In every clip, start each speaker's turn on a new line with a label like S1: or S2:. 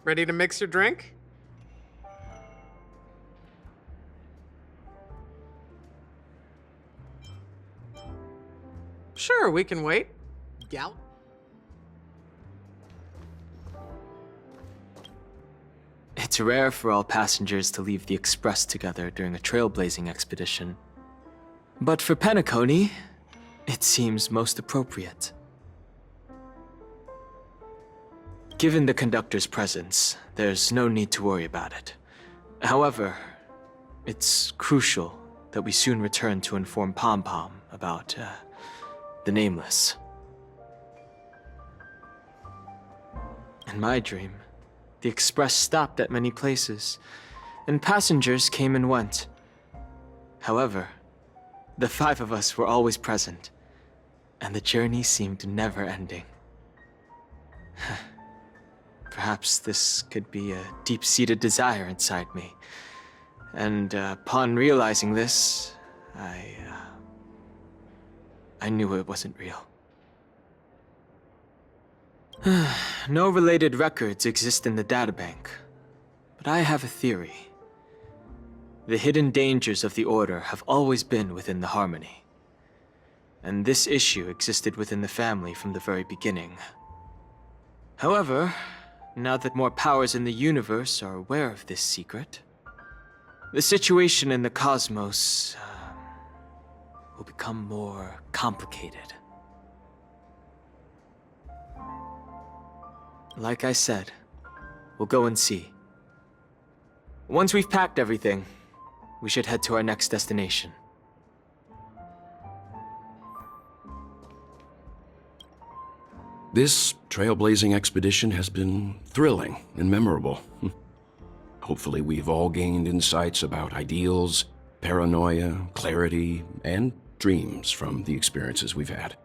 S1: Ready to mix your drink? Sure, we can wait.
S2: Gout?
S3: It's rare for all passengers to leave the Express together during a trailblazing expedition. But for Penacony, it seems most appropriate. Given the conductor's presence, there's no need to worry about it. However, it's crucial that we soon return to inform Pom Pom about, the Nameless. In my dream, the Express stopped at many places, and passengers came and went. However, the 5 of us were always present, and the journey seemed never ending. Perhaps this could be a deep-seated desire inside me, and upon realizing this, I knew it wasn't real. No related records exist in the databank, but I have a theory. The hidden dangers of the Order have always been within the Harmony, and this issue existed within the family from the very beginning. However, now that more powers in the universe are aware of this secret, the situation in the cosmos will become more complicated. Like I said, we'll go and see. Once we've packed everything, we should head to our next destination.
S4: This trailblazing expedition has been thrilling and memorable. Hopefully we've all gained insights about ideals, paranoia, clarity, and dreams from the experiences we've had.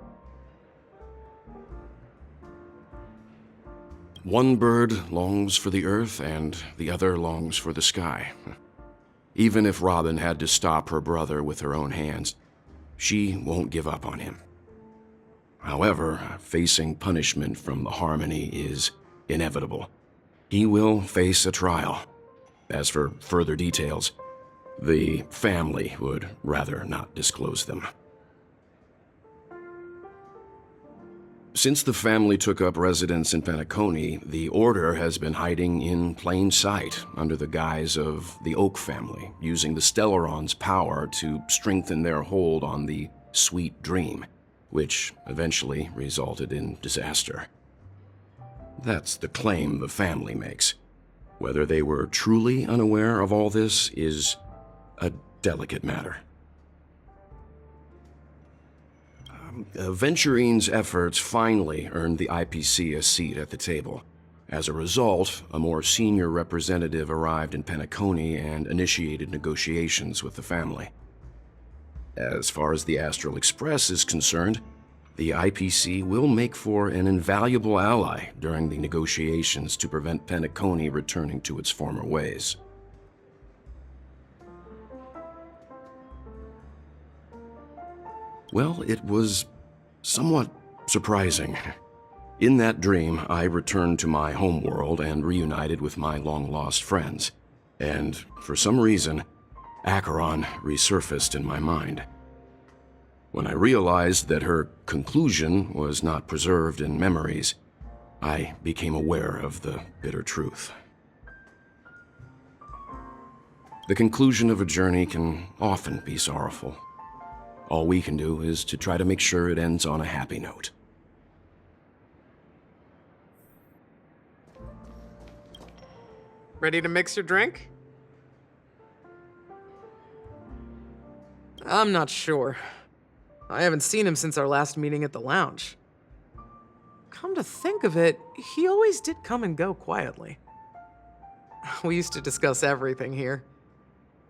S4: One bird longs for the earth and the other longs for the sky. Even if Robin had to stop her brother with her own hands, she won't give up on him. However, facing punishment from the Harmony is inevitable. He will face a trial. As for further details, the family would rather not disclose them. Since the family took up residence in Penacony, the Order has been hiding in plain sight under the guise of the Oak family, using the Stellaron's power to strengthen their hold on the Sweet Dream, which eventually resulted in disaster. That's the claim the family makes. Whether they were truly unaware of all this is a delicate matter. Venturine's efforts finally earned the IPC a seat at the table. As a result, a more senior representative arrived in Penacony and initiated negotiations with the family. As far as the Astral Express is concerned, the IPC will make for an invaluable ally during the negotiations to prevent Penacony returning to its former ways. Well, it was somewhat surprising. In that dream, I returned to my homeworld and reunited with my long-lost friends. And for some reason, Acheron resurfaced in my mind. When I realized that her conclusion was not preserved in memories, I became aware of the bitter truth. The conclusion of a journey can often be sorrowful. All we can do is to try to make sure it ends on a happy note.
S1: Ready to mix your drink? I'm not sure. I haven't seen him since our last meeting at the lounge. Come to think of it, he always did come and go quietly. We used to discuss everything here.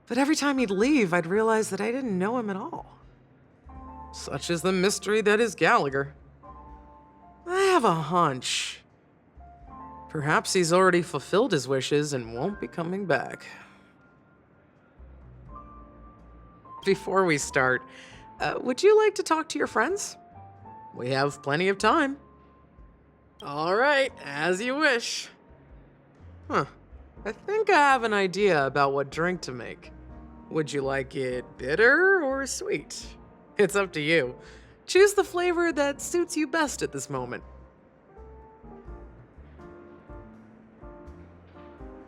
S1: But every time he'd leave, I'd realize that I didn't know him at all. Such is the mystery that is Gallagher. I have a hunch. Perhaps he's already fulfilled his wishes and won't be coming back. Before we start, would you like to talk to your friends? We have plenty of time. All right, as you wish. Huh. I think I have an idea about what drink to make. Would you like it bitter or sweet? It's up to you. Choose the flavor that suits you best at this moment.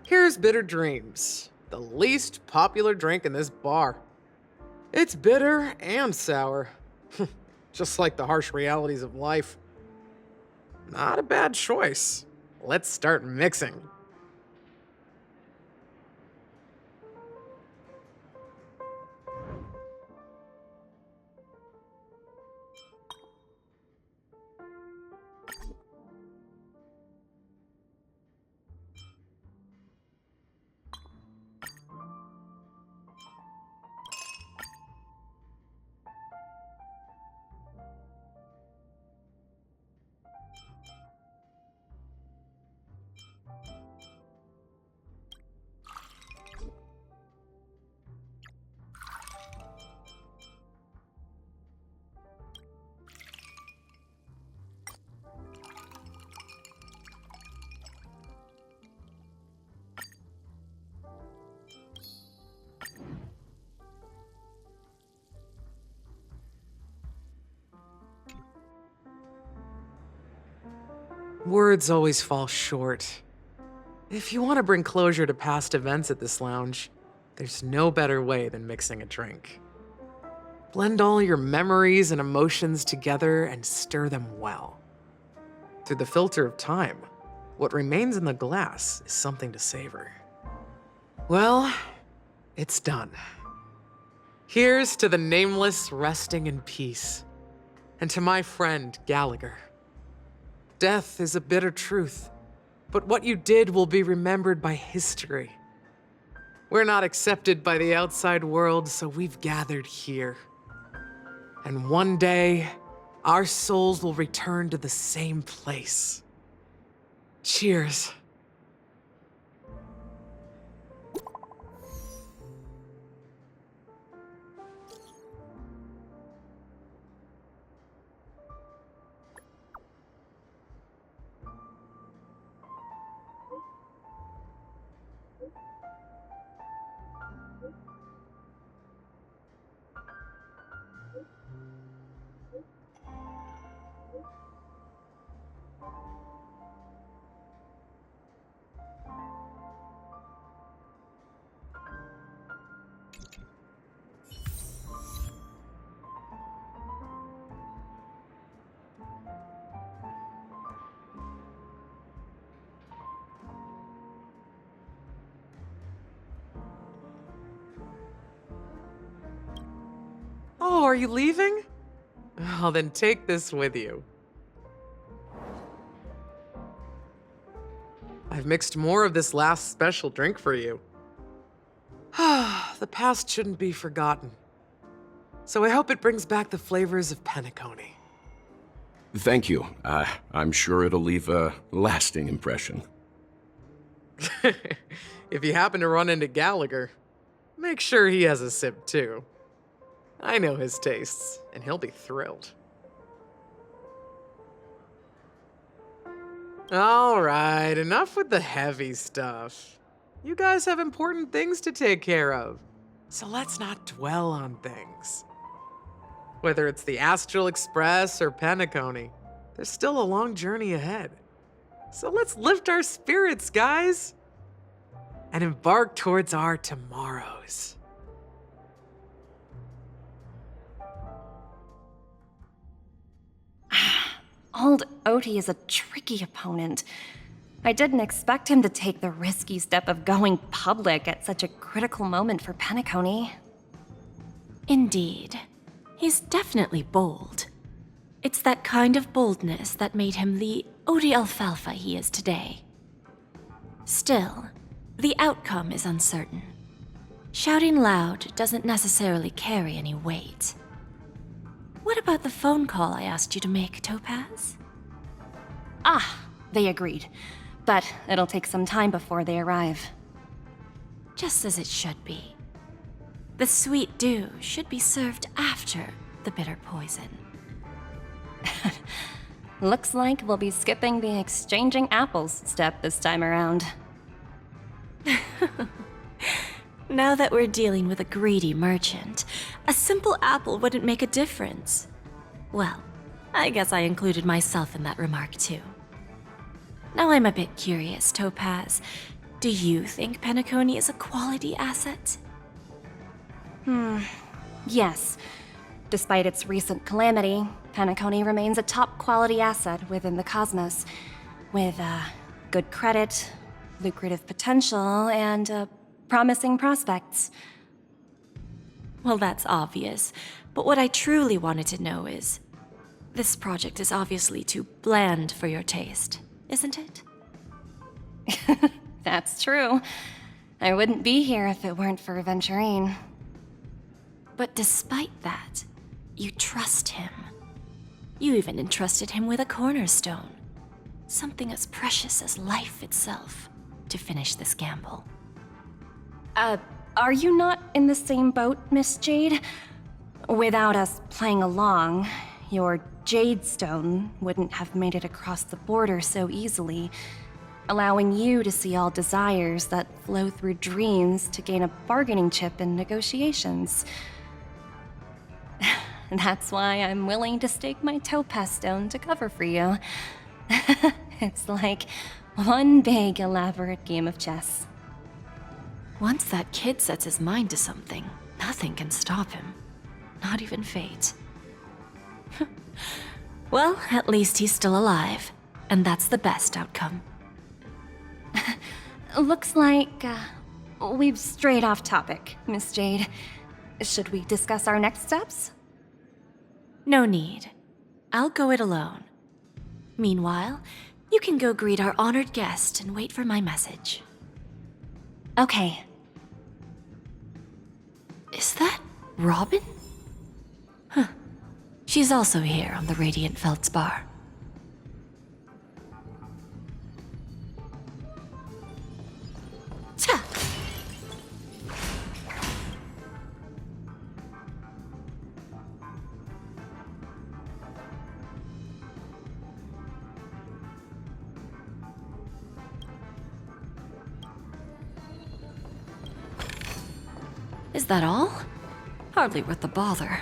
S1: Here's Bitter Dreams, the least popular drink in this bar. It's bitter and sour, just like the harsh realities of life. Not a bad choice. Let's start mixing. Words always fall short. If you want to bring closure to past events at this lounge, there's no better way than mixing a drink. Blend all your memories and emotions together and stir them well. Through the filter of time, what remains in the glass is something to savor. Well, it's done. Here's to the nameless resting in peace, and to my friend Gallagher. Death is a bitter truth, but what you did will be remembered by history. We're not accepted by the outside world, so we've gathered here. And one day, our souls will return to the same place. Cheers. Oh, are you leaving? Oh, then take this with you. I've mixed more of this last special drink for you. The past shouldn't be forgotten. So I hope it brings back the flavors of Penacony.
S4: Thank you. I'm sure it'll leave a lasting impression.
S1: If you happen to run into Gallagher, make sure he has a sip too. I know his tastes, and he'll be thrilled. All right, enough with the heavy stuff. You guys have important things to take care of, so let's not dwell on things. Whether it's the Astral Express or Penacony, there's still a long journey ahead. So let's lift our spirits, guys, and embark towards our tomorrows.
S2: Old Odie is a tricky opponent. I didn't expect him to take the risky step of going public at such a critical moment for Penacony.
S5: Indeed. He's definitely bold. It's that kind of boldness that made him the Odie Alfalfa he is today. Still, the outcome is uncertain. Shouting loud doesn't necessarily carry any weight. What about the phone call I asked you to make, Topaz?
S2: They agreed, but it'll take some time before they arrive.
S5: Just as it should be. The sweet dew should be served after the bitter poison.
S2: Looks like we'll be skipping the exchanging apples step this time around.
S5: Now that we're dealing with a greedy merchant, a simple apple wouldn't make a difference. Well, I guess I included myself in that remark too. Now I'm a bit curious, Topaz. Do you think Penacony is a quality asset?
S2: Yes. Despite its recent calamity, Penacony remains a top quality asset within the cosmos, with good credit, lucrative potential, and promising prospects.
S5: Well, that's obvious, but what I truly wanted to know is, this project is obviously too bland for your taste, isn't it?
S2: That's true. I wouldn't be here if it weren't for Venturine.
S5: But despite that, you trust him. You even entrusted him with a cornerstone, something as precious as life itself, to finish this gamble.
S2: Are you not in the same boat, Miss Jade? Without us playing along, your Jade Stone wouldn't have made it across the border so easily, allowing you to see all desires that flow through dreams to gain a bargaining chip in negotiations. That's why I'm willing to stake my Topaz Stone to cover for you. It's like one big, elaborate game of chess.
S5: Once that kid sets his mind to something, nothing can stop him. Not even fate. Well, at least he's still alive, and that's the best outcome.
S2: Looks like we've strayed off topic, Miss Jade. Should we discuss our next steps?
S5: No need. I'll go it alone. Meanwhile, you can go greet our honored guest and wait for my message.
S2: Okay.
S5: Is that Robin? Huh. She's also here on the Radiant Feldspar. Ta! Is that all? Hardly worth the bother.